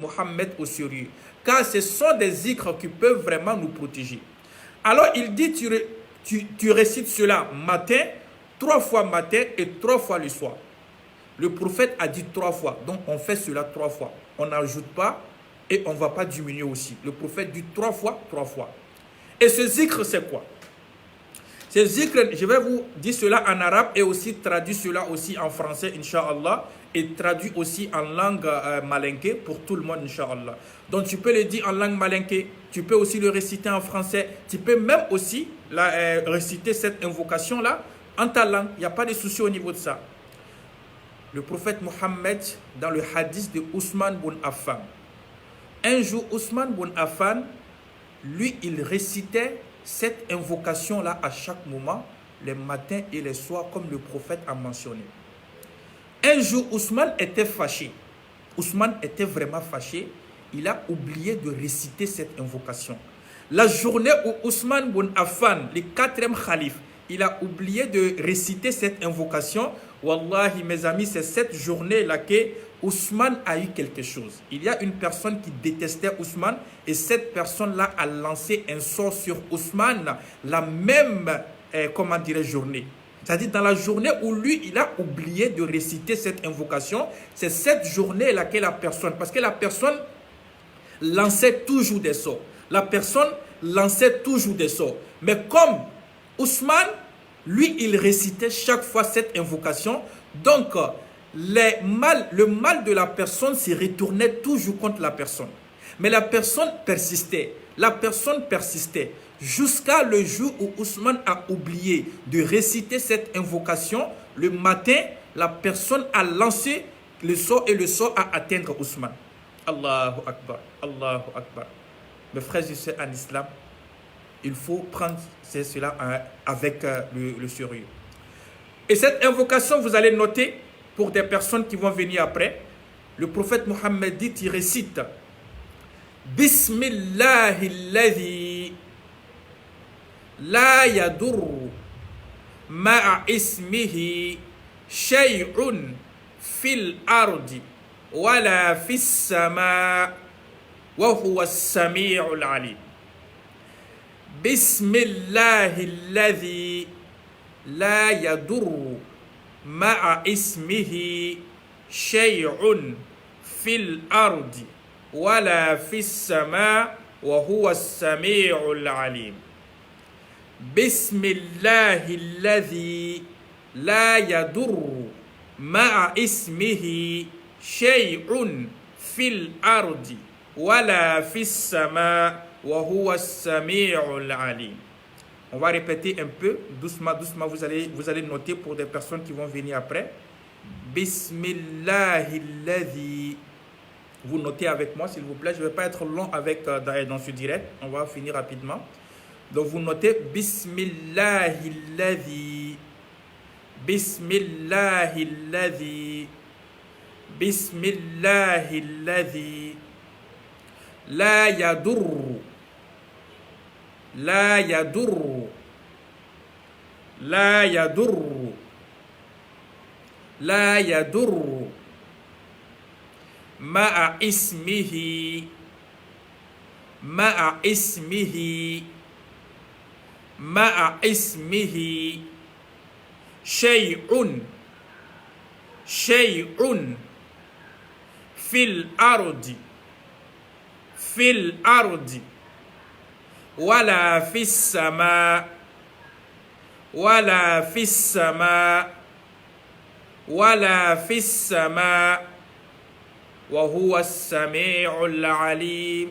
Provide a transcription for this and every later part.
Mohammed au sérieux, car ce sont des zikrs qui peuvent vraiment nous protéger. Alors il dit, tu récites cela matin, 3 fois matin et 3 fois le soir. Le prophète a dit 3 fois, donc on fait cela 3 fois. On n'ajoute pas et on ne va pas diminuer aussi. Le prophète dit 3 fois, 3 fois. Et ce zikr, c'est quoi? Ce zikr, je vais vous dire cela en arabe et aussi traduire cela aussi en français, Inch'Allah, et traduit aussi en langue malinké pour tout le monde, Inch'Allah. Donc tu peux le dire en langue malinké, tu peux aussi le réciter en français, tu peux même aussi réciter cette invocation-là en ta langue. Il n'y a pas de souci au niveau de ça. Le prophète Mohammed, dans le hadith de Ousmane bin Affan, un jour, Ousmane bin Affan, lui, il récitait cette invocation-là à chaque moment, les matins et les soirs, comme le prophète a mentionné. Un jour, Ousmane était fâché. Ousmane était vraiment fâché. Il a oublié de réciter cette invocation. La journée où Ousmane bin Affan, le 4e calife, il a oublié de réciter cette invocation, wallahi mes amis, c'est cette journée-là que Ousmane a eu quelque chose. Il y a une personne qui détestait Ousmane et cette personne-là a lancé un sort sur Ousmane la même, journée. C'est-à-dire dans la journée où lui, il a oublié de réciter cette invocation, c'est cette journée-là que la personne, parce que la personne lançait toujours des sorts. La personne lançait toujours des sorts. Mais comme Ousmane, lui, il récitait chaque fois cette invocation, donc le mal de la personne se retournait toujours contre la personne. Mais la personne persistait. La personne persistait. Jusqu'à le jour où Ousmane a oublié de réciter cette invocation, le matin, la personne a lancé le sort et le sort a atteint Ousmane. Allahu Akbar, Allahu Akbar. Mes frères et sœurs en islam, il faut prendre cela avec le sérieux. Et cette invocation, vous allez noter, pour des personnes qui vont venir après, le prophète Mohammed dit, il récite Bismillahilladhi la yadurru ma'a ismihi shay'un fil ardi wala fis sama wa huwa as-sami'ul alim. Bismillahilladhi la yadurru ma'a ismihi shay'un fil ardi wala fis sama wa huwa as-sami'ul alim. Bismillahilladhi la yadurru ma'a ismihi shay'un fil ardi wala fis sama wa huwa as-sami'ul alim. On va répéter un peu, doucement, doucement, vous allez noter pour des personnes qui vont venir après. Bismillahilladhi. Vous notez avec moi, s'il vous plaît. Je ne vais pas être long dans ce direct. On va finir rapidement. Donc, vous notez Bismillahilladhi. Bismillahilladhi. Bismillahilladhi. La yadurru. La yadurru. La yadurru. La yadurru. Ma'a ismihi. Ma'a ismihi. Ma'a ismihi. Shay'un. Shay'un. Fil ardi. Fil ardi. Wala fis sama. Wala fis sama. Wala fis sama. Wa huwa as-sami'ul alim.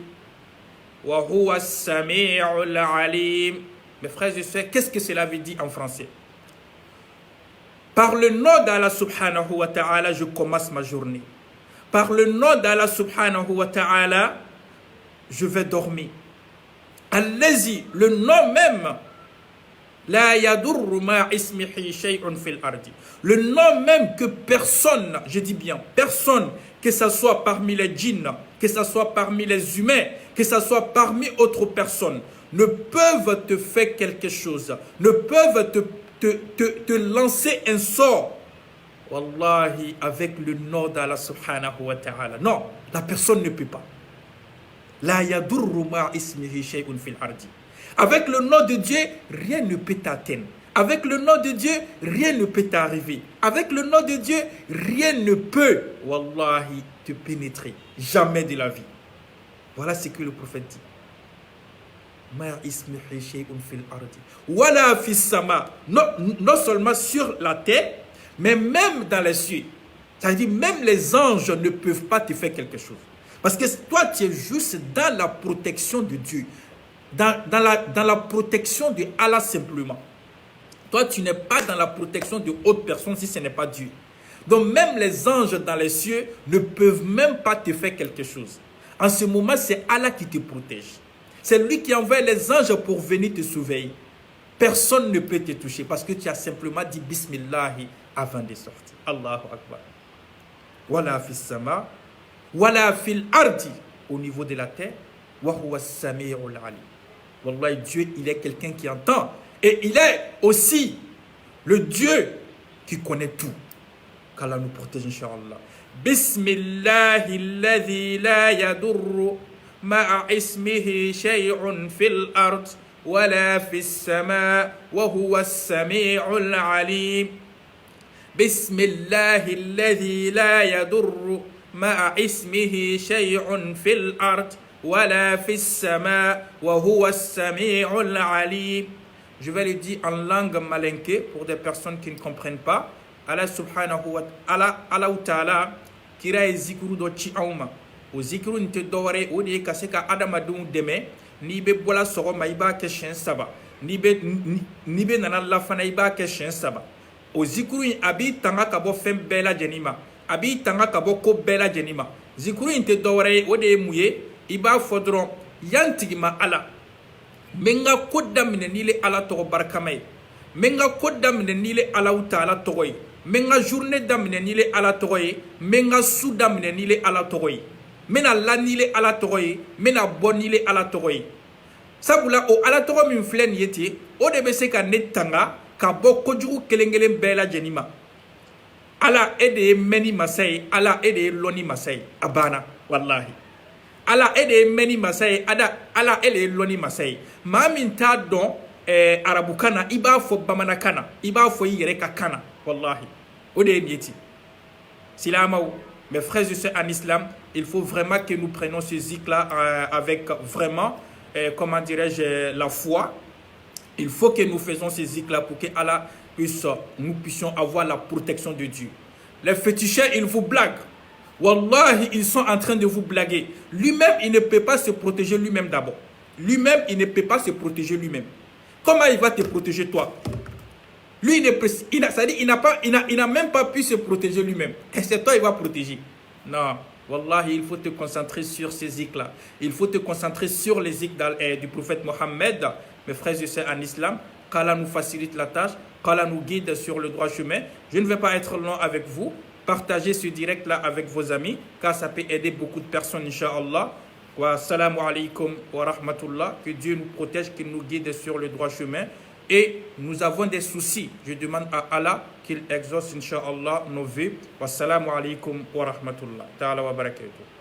Wa huwa as-sami'ul alim. Mes frères et sœurs, qu'est-ce que cela veut dire en français? Par le nom d'Allah subhanahu wa ta'ala, je commence ma journée. Par le nom d'Allah subhanahu wa ta'ala, je vais dormir. Allazi, le nom même, la yadurru ma ismihi shay'un fil ardi. Le nom même que personne, je dis bien personne, que ce soit parmi les djinns, que ce soit parmi les humains, que ce soit parmi autres personnes, ne peuvent te faire quelque chose, ne peuvent te lancer un sort Wallahi, avec le nom d'Allah subhanahu wa ta'ala. Non, la personne ne peut pas. La yadurru ma ismihi shay'un fil ardi. Avec le nom de Dieu, rien ne peut t'atteindre. Avec le nom de Dieu, rien ne peut t'arriver. Avec le nom de Dieu, rien ne peut, wallahi, te pénétrer. Jamais de la vie. Voilà ce que le prophète dit. Ma ismihi shay'un fil ardi. Wala fis sama. Non seulement sur la terre, mais même dans les cieux. C'est-à-dire, même les anges ne peuvent pas te faire quelque chose. Parce que toi, tu es juste dans la protection de Dieu. Dans la protection de Allah simplement. Toi, tu n'es pas dans la protection de autre personne si ce n'est pas Dieu. Donc, même les anges dans les cieux ne peuvent même pas te faire quelque chose. En ce moment, c'est Allah qui te protège. C'est lui qui envoie les anges pour venir te surveiller. Personne ne peut te toucher parce que tu as simplement dit Bismillahi avant de sortir. Allahu Akbar. Wala fis sama, wala fil ardi, au niveau de la terre. Wa huwa as-sami'ul alim. Wallahi, Dieu, il est quelqu'un qui entend. Et il est aussi le Dieu qui connaît tout. Qu'Allah nous protège, Inch'Allah. Bismillahilladhi la yadurru ma'a ismihi shay'un fil ard wala fis sama wa huwa as-sami'ul alim. Bismillahilladhi la yadurru ma'a ismihi shay'un fil ard wala fis sama wa huwa as-sami'ul alim. Je vais le dire en langue malinké pour des personnes qui ne comprennent pas. Allah subhanahu wa ta'ala kira e zikuru do ci awma. O zikuru nte doware o de kase ka adamadun deme ni be bola sogoma iba ke shen saba. Ni be nana la fana iba ke shen saba. O zikuru abi tanga ka bo fem bela jenima. Abi tanga ka bo ko bela jenima. Zikuru nte doware o de muye iba fodron yantigima ala. Menga kodda mine nile ala togo barkamay. Menga kodda mine nile ala ta'ala togoy. Menga journée damine nile ala togoy. Menga sou damine nile ala togoy. Mena la nile ala togoy. Mena bon nile ala togoy. Sabula o ala togo min flen yeti. O de be se ka netanga ka bo kojugu kelengelen bela jenima. Ala ede meni masay. Ala ede loni masay. Abana wallahi. Ala ede meni masay. Ala ede loni masay. Ma min ta don arabu kana iba fo bamana kana iba fo yere ka kana wallahi ode yeti silamaou. Mes frères et sœurs en islam, il faut vraiment que nous prenions ce zik là avec vraiment comment dirais-je la foi. Il faut que nous faisons ce zik là pour que Allah puisse nous puissions avoir la protection de Dieu. Les féticheurs, ils vous blaguent. Wallahi, ils sont en train de vous blaguer. Lui-même, il ne peut pas se protéger lui-même d'abord. Lui-même, il ne peut pas se protéger lui-même. Comment il va te protéger toi? Lui, il n'a même pas pu se protéger lui-même. Et c'est toi, il va protéger. Non. Wallahi, il faut te concentrer sur ces zik-là. Il faut te concentrer sur les zik du prophète Mohammed. Mes frères et sœurs en islam, qu'Allah nous facilite la tâche, qu'Allah nous guide sur le droit chemin. Je ne vais pas être long avec vous. Partagez ce direct-là avec vos amis, car ça peut aider beaucoup de personnes, Inch'Allah. Wa salamu alaykum wa rahmatullah. Que Dieu nous protège, qu'il nous guide sur le droit chemin. Et nous avons des soucis. Je demande à Allah qu'il exauce, Inch'Allah, nos vœux. Wa salamu alaykum wa rahmatullah. Ta'ala wa barakatuh.